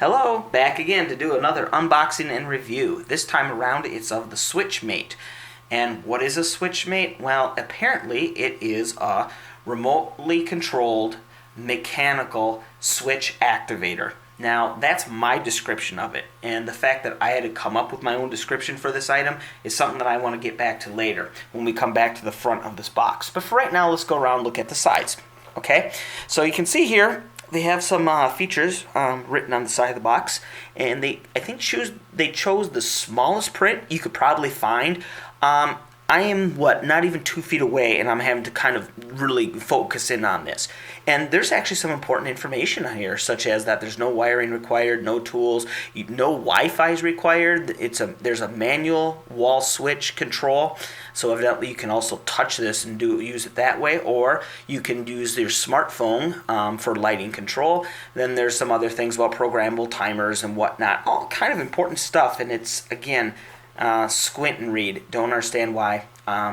Hello, back again to do another unboxing and review. This time around it's of the Switchmate. And what is a Switchmate? Well, apparently it is a remotely controlled mechanical switch activator. Now, that's my description of it, and the fact that I had to come up with my own description for this item is something that I want to get back to later when we come back to the front of this box. But for right now, let's go around and look at the sides. Okay, so you can see here they have some features written on the side of the box, and I think they chose the smallest print you could probably find. I am, not even 2 feet away, and I'm having to kind of really focus in on this. And there's actually some important information on here, such as that there's no wiring required, no tools, no Wi-Fi is required. There's a manual wall switch control, so evidently you can also touch this and use it that way, or you can use your smartphone for lighting control. Then there's some other things about programmable timers and whatnot, all kind of important stuff, and it's, again, squint and read. Don't understand why.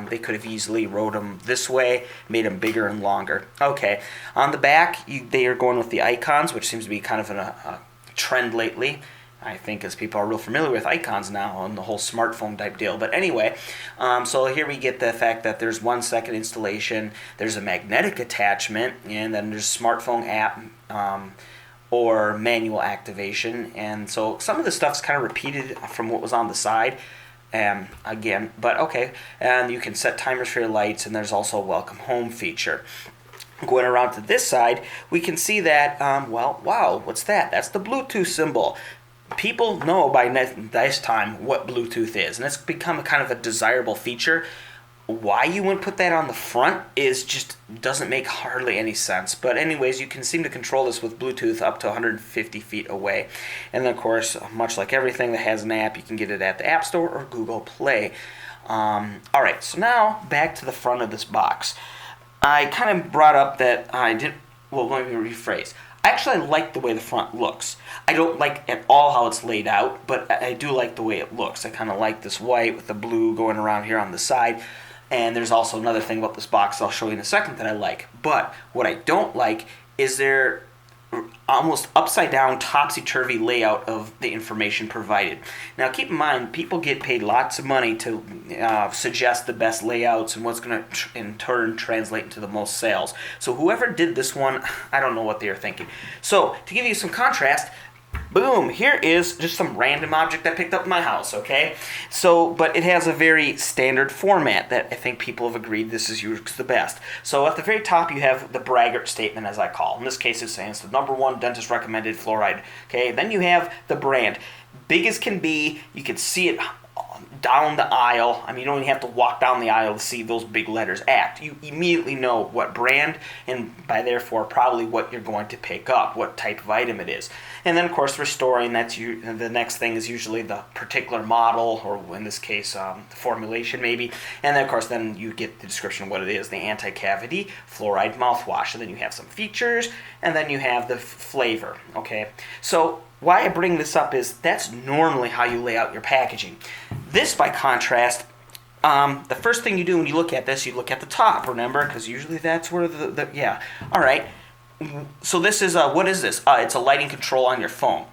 They could have easily wrote them this way, made them bigger and longer. Okay, on the back, they are going with the icons, which seems to be kind of a trend lately. I think as people are real familiar with icons now on the whole smartphone type deal. But anyway, so here we get the fact that there's 1 second installation, there's a magnetic attachment, and then there's smartphone app, or manual activation. And so some of the stuff's kind of repeated from what was on the side again, but okay. And you can set timers for your lights, and there's also a welcome home feature. Going around to this side, we can see that, wow, what's that? That's the Bluetooth symbol. People know by this time what Bluetooth is, and it's become a kind of a desirable feature. Why you wouldn't put that on the front doesn't make hardly any sense. But anyways, you can seem to control this with Bluetooth up to 150 feet away. And then, of course, much like everything that has an app, you can get it at the App Store or Google Play. Alright, so now back to the front of this box. I kind of brought up that let me rephrase. I actually like the way the front looks. I don't like at all how it's laid out, but I do like the way it looks. I kind of like this white with the blue going around here on the side. And there's also another thing about this box I'll show you in a second that I like. But what I don't like is their almost upside down, topsy-turvy layout of the information provided. Now keep in mind, people get paid lots of money to suggest the best layouts and what's going to in turn translate into the most sales. So whoever did this one, I don't know what they were thinking. So to give you some contrast, boom, here is just some random object I picked up in my house, okay? So, but it has a very standard format that I think people have agreed this is the best. So at the very top you have the braggart statement, as I call. In this case it's saying it's the #1 dentist recommended fluoride, okay? Then you have the brand. Big as can be, you can see it down the aisle. I mean, you don't even have to walk down the aisle to see those big letters ACT. You immediately know what brand, and by therefore probably what you're going to pick up, what type of item it is. And then of course restoring, the next thing is usually the particular model, or in this case the formulation maybe. And then of course then you get the description of what it is, the anti-cavity fluoride mouthwash. And then you have some features, and then you have the flavor, okay? So why I bring this up is that's normally how you lay out your packaging. This, by contrast, the first thing you do when you look at this, you look at the top, remember? Because usually that's where yeah. All right. So this is, what is this? It's a lighting control on your phone.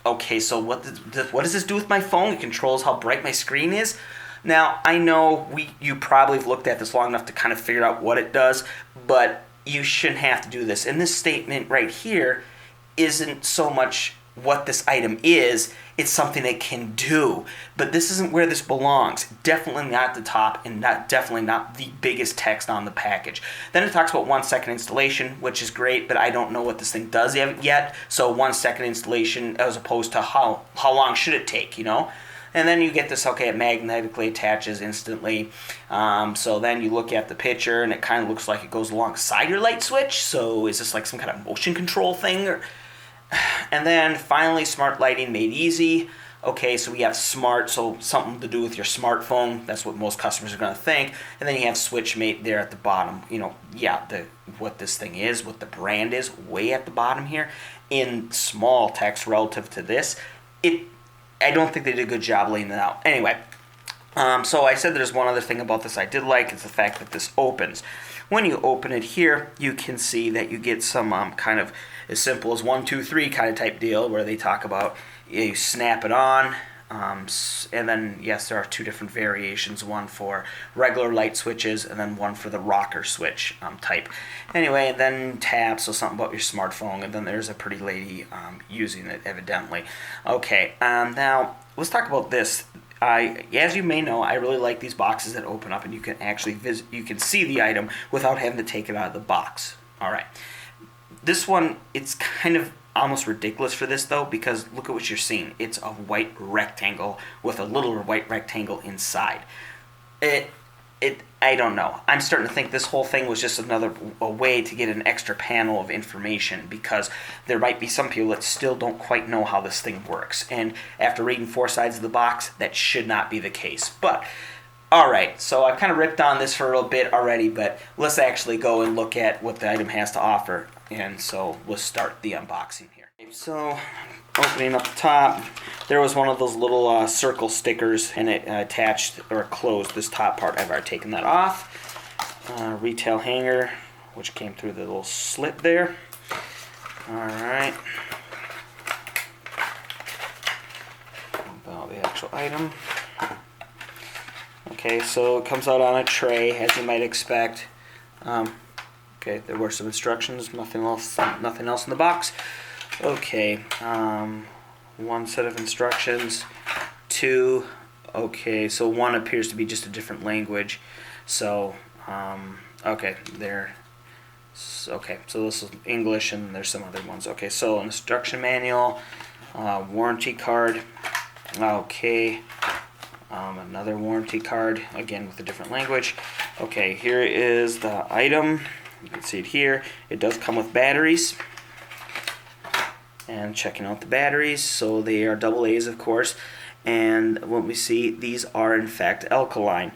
Okay, so what does this do with my phone? It controls how bright my screen is. Now, I know you probably have looked at this long enough to kind of figure out what it does, but you shouldn't have to do this. And this statement right here isn't so much what this item is, it's something it can do. But this isn't where this belongs. Definitely not at the top, and definitely not the biggest text on the package. Then it talks about 1 second installation, which is great, but I don't know what this thing does yet. So 1 second installation as opposed to how long should it take, you know? And then you get this, okay, it magnetically attaches instantly. So then you look at the picture, and it kind of looks like it goes alongside your light switch. So is this like some kind of motion control thing? And then finally, smart lighting made easy. Okay, so we have smart, so something to do with your smartphone. That's what most customers are going to think. And then you have Switchmate there at the bottom. You know, yeah, what this thing is, what the brand is, way at the bottom here in small text relative to this. I don't think they did a good job laying it out. Anyway, so I said there's one other thing about this I did like. It's the fact that this opens. when you open it here, you can see that you get some kind of as simple as 1, 2, 3 kind of type deal where they talk about you snap it on. And then, yes, there are 2 different variations, one for regular light switches and then one for the rocker switch type. Anyway, and then tab, so something about your smartphone, and then there's a pretty lady using it, evidently. Okay, now let's talk about this. As you may know, I really like these boxes that open up and you can actually you can see the item without having to take it out of the box. All right. This one, it's kind of almost ridiculous for this though, because look at what you're seeing. It's a white rectangle with a little white rectangle inside. I don't know. I'm starting to think this whole thing was just a way to get an extra panel of information, because there might be some people that still don't quite know how this thing works. And after reading 4 sides of the box, that should not be the case. But alright, so I've kind of ripped on this for a little bit already, but let's actually go and look at what the item has to offer. And so we'll start the unboxing here. So, opening up the top, there was one of those little circle stickers, and it attached or closed this top part. I've already taken that off. Retail hanger, which came through the little slit there. Alright. About the actual item. Okay, so it comes out on a tray, as you might expect. Okay, there were some instructions, nothing else in the box. Okay, 1 set of instructions, 2. Okay, so 1 appears to be just a different language. So, okay, there. Okay, so this is English, and there's some other ones. Okay, so instruction manual, warranty card. Okay. Another warranty card, again with a different language. Okay, here is the item. You can see it here. It does come with batteries. And checking out the batteries, so they are AA's, of course. And what we see, these are in fact alkaline.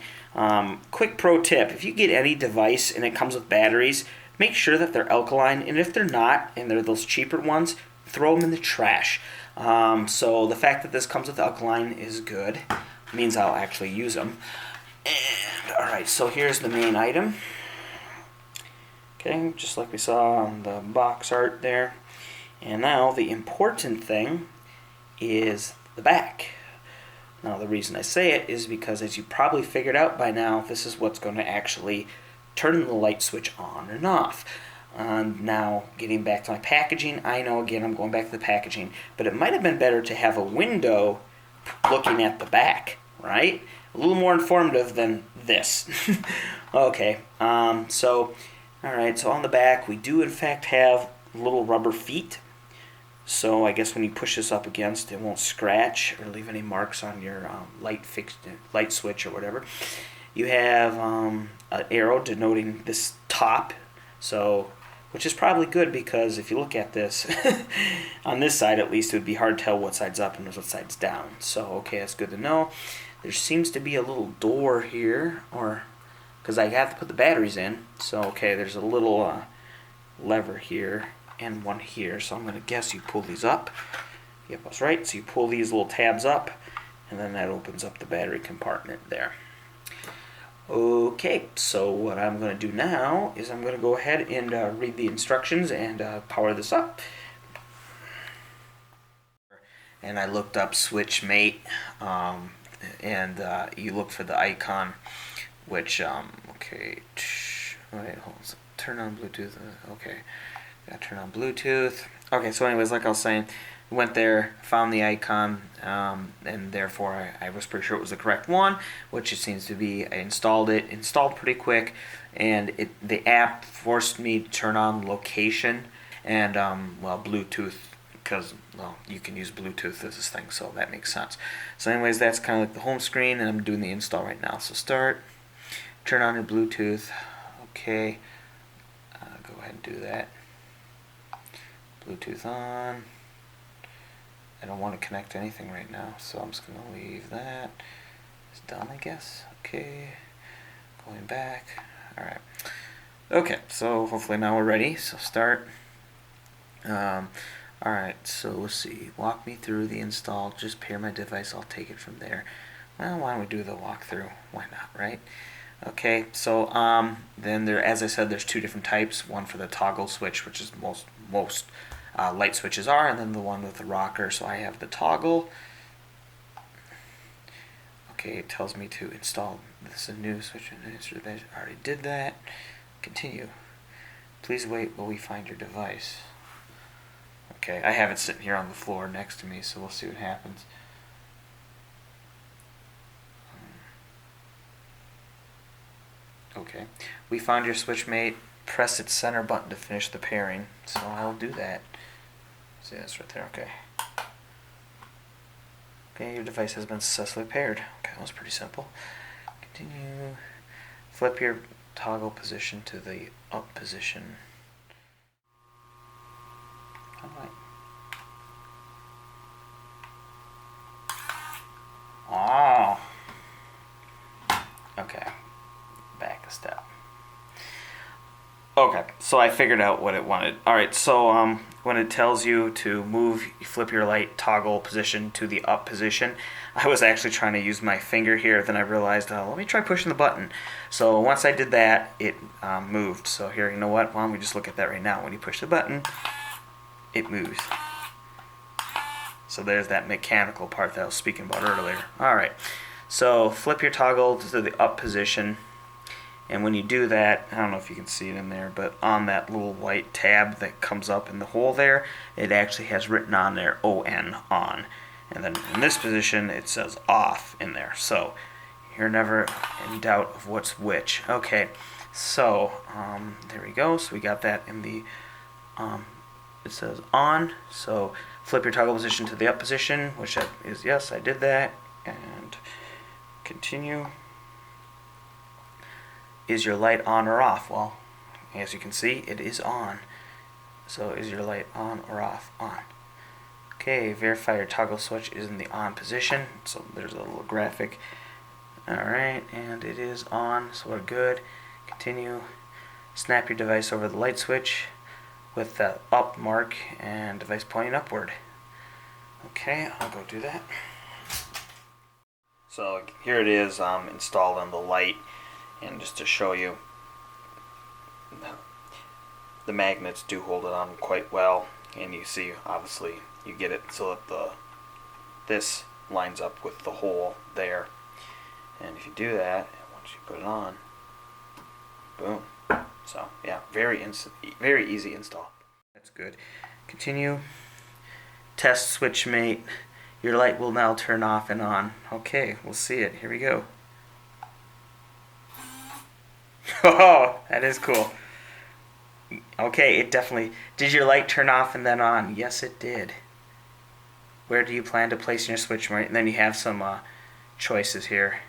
Quick pro tip: if you get any device and it comes with batteries, make sure that they're alkaline. And if they're not, and they're those cheaper ones, throw them in the trash. So the fact that this comes with alkaline is good. Means I'll actually use them. And alright, so here's the main item. Okay, just like we saw on the box art there. And now the important thing is the back. Now the reason I say it is because, as you probably figured out by now, this is what's going to actually turn the light switch on and off. Now, getting back to my packaging, I know again I'm going back to the packaging, but it might have been better to have a window looking at the back, right? A little more informative than this. Okay, so on the back we do in fact have little rubber feet. So I guess when you push this up against, it won't scratch or leave any marks on your light switch or whatever. You have an arrow denoting this top, so which is probably good, because if you look at this, on this side at least, it would be hard to tell what side's up and what side's down. So okay, that's good to know. There seems to be a little door here, or because I have to put the batteries in. So okay, there's a little lever here and one here, so I'm going to guess you pull these up. Yep, that's right. So you pull these little tabs up, and then that opens up the battery compartment there. Okay, so what I'm going to do now is I'm going to go ahead and read the instructions and power this up. And I looked up Switchmate, and you look for the icon, which, okay, wait, hold on, turn on Bluetooth, okay. Gotta turn on Bluetooth. Okay, so anyways, like I was saying, went there, found the icon, and therefore I was pretty sure it was the correct one, which it seems to be. I installed pretty quick, and the app forced me to turn on location and, well, Bluetooth, because, well, you can use Bluetooth as this thing, so that makes sense. So anyways, that's kind of like the home screen, and I'm doing the install right now. So start, turn on your Bluetooth, okay, go ahead and do that. Bluetooth on. I don't want to connect to anything right now, so I'm just going to leave that. It's done, I guess. Okay. Going back. Alright. Okay, so hopefully now we're ready. So start. Alright, so let's see. Walk me through the install. Just pair my device. I'll take it from there. Well, why don't we do the walkthrough? Why not, right? Okay, so then there, as I said, there's two different types. One for the toggle switch, which is most light switches are, and then the one with the rocker. So I have the toggle. Okay, it tells me to install this a new switch. I already did that. Continue. Please wait while we find your device. Okay, I have it sitting here on the floor next to me, so we'll see what happens. Okay, we found your Switchmate. Press its center button to finish the pairing. So I'll do that. See, that's right there. Okay. Okay, your device has been successfully paired. Okay, that was pretty simple. Continue. Flip your toggle position to the up position. Alright. Oh. Okay. Back a step. Okay, so I figured out what it wanted. Alright, so when it tells you to move, you flip your light toggle position to the up position, I was actually trying to use my finger here, then I realized, let me try pushing the button. So once I did that, it moved. So here, you know what? Why don't we just look at that right now. When you push the button, it moves. So there's that mechanical part that I was speaking about earlier. Alright, so flip your toggle to the up position. And when you do that, I don't know if you can see it in there, but on that little white tab that comes up in the hole there, it actually has written on there ON, on. And then in this position, it says off in there. So you're never in doubt of what's which. Okay, so there we go. So we got that in the, it says on. So flip your toggle position to the up position, which is yes, I did that. And continue. Is your light on or off? Well, as you can see, it is on. So is your light on or off? On. Okay, verify your toggle switch is in the on position. So there's a little graphic. Alright, and it is on, so we're good. Continue. Snap your device over the light switch with the up mark and device pointing upward. Okay, I'll go do that. So here it is installed on the light. And just to show you, the magnets do hold it on quite well, and you see obviously you get it so that this lines up with the hole there, and if you do that, once you put it on, boom. So yeah, very easy install. That's good. Continue. Test Switchmate. Your light will now turn off and on. Okay, we'll see it. Here we go. Oh, that is cool. Okay, it definitely... Did your light turn off and then on? Yes, it did. Where do you plan to place your Switchmate? And then you have some choices here.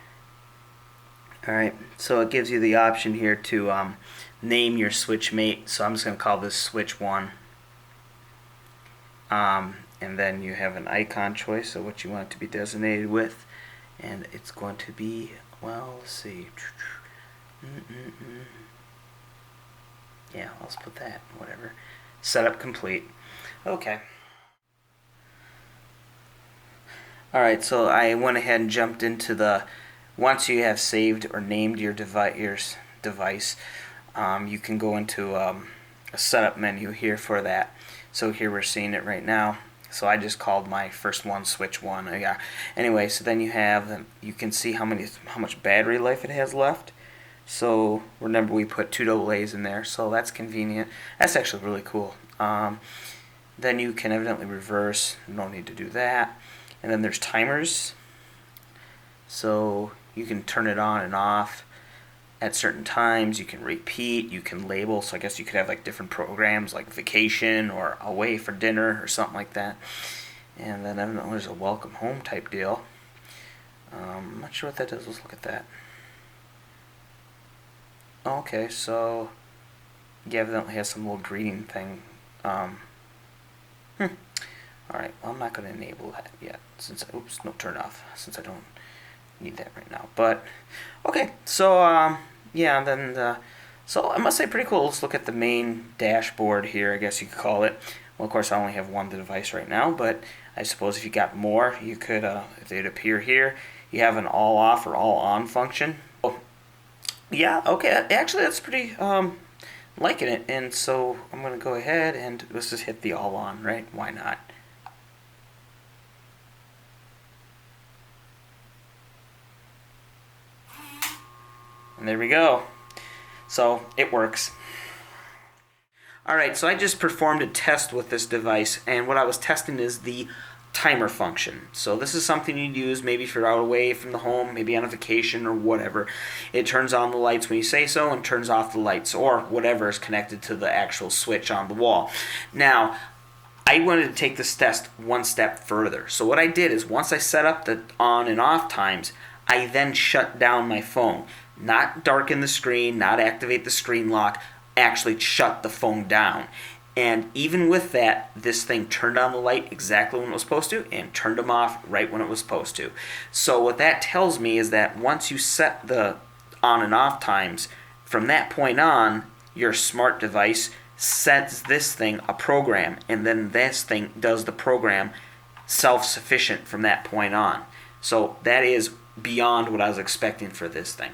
Alright, so it gives you the option here to name your Switchmate. So I'm just going to call this Switch 1. And then you have an icon choice, so what you want it to be designated with. And it's going to be, well, let's see... Yeah, let's put that, whatever. Setup complete. Okay. Alright, so I went ahead and jumped into the, once you have saved or named your device, you can go into a setup menu here for that. So here we're seeing it right now. So I just called my first one Switch 1. Yeah. Anyway, so then you have, you can see how much battery life it has left. So remember we put 2 AA's in there, so that's convenient. That's actually really cool. Then you can evidently reverse, no need to do that. And then there's timers, so you can turn it on and off at certain times. You can repeat, you can label, so I guess you could have like different programs like vacation or away for dinner or something like that. And then evidently there's a welcome home type deal. I'm not sure what that does. Let's look at that. Okay, so yeah, evidently has some little greeting thing. Alright, well, I'm not going to enable that yet, since, oops, no, turn off, since I don't need that right now. But, okay, so, yeah, then, so I must say pretty cool. Let's look at the main dashboard here, I guess you could call it. Well, of course, I only have one device right now, but I suppose if you got more, you could, if they'd appear here, you have an all off or all on function. Yeah, okay. Actually, that's pretty liking it. And so I'm gonna go ahead and let's just hit the all on, right? Why not? And there we go. So it works. Alright, so I just performed a test with this device, and what I was testing is the timer function. So this is something you'd use maybe if you're out away from the home, maybe on a vacation or whatever. It turns on the lights when you say so and turns off the lights, or whatever is connected to the actual switch on the wall. Now, I wanted to take this test one step further. So what I did is once I set up the on and off times, I then shut down my phone. Not darken the screen, not activate the screen lock, actually shut the phone down. And even with that, this thing turned on the light exactly when it was supposed to and turned them off right when it was supposed to. So what that tells me is that once you set the on and off times, from that point on, your smart device sets this thing a program, and then this thing does the program self-sufficient from that point on. So that is beyond what I was expecting for this thing.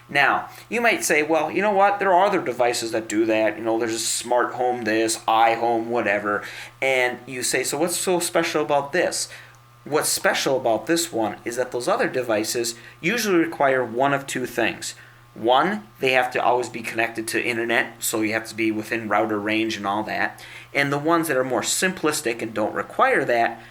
Now, you might say, well, you know what? There are other devices that do that. You know, there's a smart home this, iHome, whatever. And you say, so what's so special about this? What's special about this one is that those other devices usually require one of two things. One, they have to always be connected to internet, so you have to be within router range and all that. And the ones that are more simplistic and don't require that,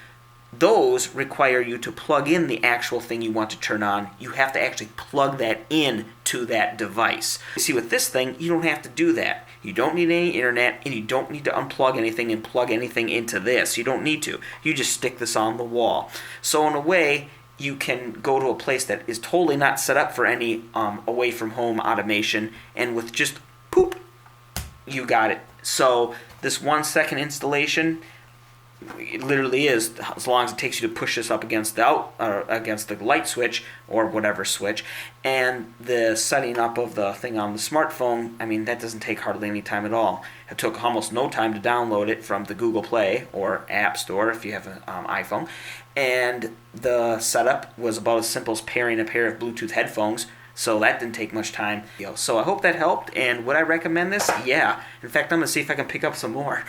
those require you to plug in the actual thing you want to turn on. You have to actually plug that in to that device. You see, with this thing, you don't have to do that. You don't need any internet, and you don't need to unplug anything and plug anything into this. You don't need to. You just stick this on the wall. So in a way, you can go to a place that is totally not set up for any away from home automation, and with just poop, you got it. So this 1 second installation, it literally is, as long as it takes you to push this up against against the light switch or whatever switch, and the setting up of the thing on the smartphone, I mean, that doesn't take hardly any time at all. It took almost no time to download it from the Google Play or App Store if you have an iPhone, and the setup was about as simple as pairing a pair of Bluetooth headphones. So that didn't take much time. So I hope that helped, and would I recommend this? Yeah. In fact, I'm going to see if I can pick up some more.